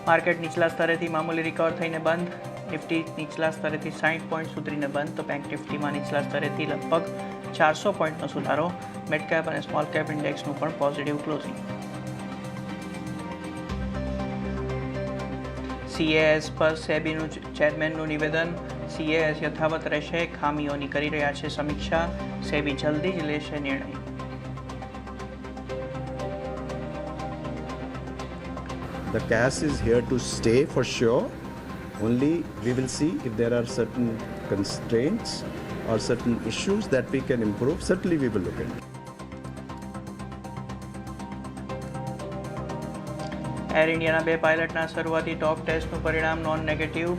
Market નીચલા સ્તરેથી મામૂલી recover થઈને બંધ. નિફ્ટી નીચલા સ્તરેથી 60 પોઈન્ટ સુધરીને બંધ, તો બેંક નિફ્ટીમાં નીચલા સ્તરેથી લગભગ 400 પોઈન્ટનો સુધારો. મિડ કેપ અને સ્મોલ કેપ ઇન્ડેક્સનું પણ પોઝિટિવ ક્લોઝિંગ. CAS પર સેબીનું ચેરમેનનું નિવેદન. CAS યથાવત રહેશે, ખામીઓની કરી રહ્યા છે સમીક્ષા. સેબી જલ્દી જ લેશે નિર્ણય. The CAS is here to stay for sure. Only we will see if there are certain constraints or certain issues that we can improve. Certainly we will look at it. Air ઇન્ડિયાના 2 પાયલટના શરૂઆતી talk ટેસ્ટનું પરિણામ non negative.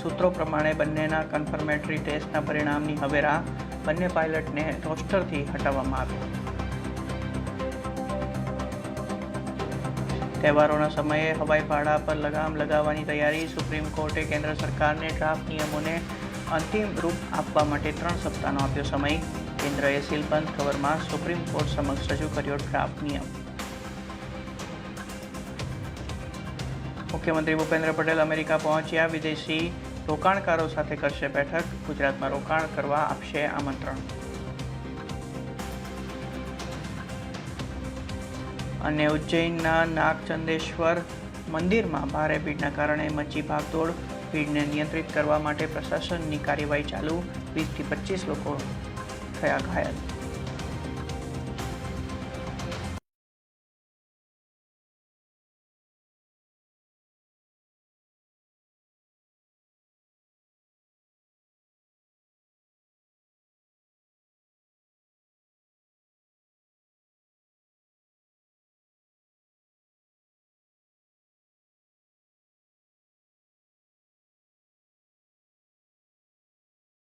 સૂત્રો પ્રમાણે બંનેના કન્ફર્મેટરી ટેસ્ટના પરિણામની હવે રાહ. બંને પાયલટને રોસ્ટરથી હટાવવામાં આવ્યા. તહેવારોના સમયે હવાઈ ભાડા પર લગામ લગાવવાની તૈયારી. સુપ્રીમ કોર્ટે કેન્દ્ર સરકારને ડ્રાફ્ટ નિયમોને અંતિમ રૂપ આપવા માટે 3 સપ્તાહનો આપ્યો સમય. કેન્દ્રએ સીલબંધ કવરમાં સુપ્રીમ કોર્ટ સમક્ષ રજૂ કર્યો ડ્રાફ્ટ નિયમ. મુખ્યમંત્રી ભૂપેન્દ્ર પટેલ અમેરિકા પહોંચ્યા. વિદેશી રોકાણકારો સાથે કરશે બેઠક. ગુજરાતમાં રોકાણ કરવા આપશે આમંત્રણ. અને ઉજ્જૈનના નાગચંદેશ્વર મંદિરમાં ભારે ભીડના કારણે મચી ભાગદોડ. ભીડને નિયંત્રિત કરવા માટે પ્રશાસનની કાર્યવાહી ચાલુ. 20 થી 25 લોકો થયા ઘાયલ.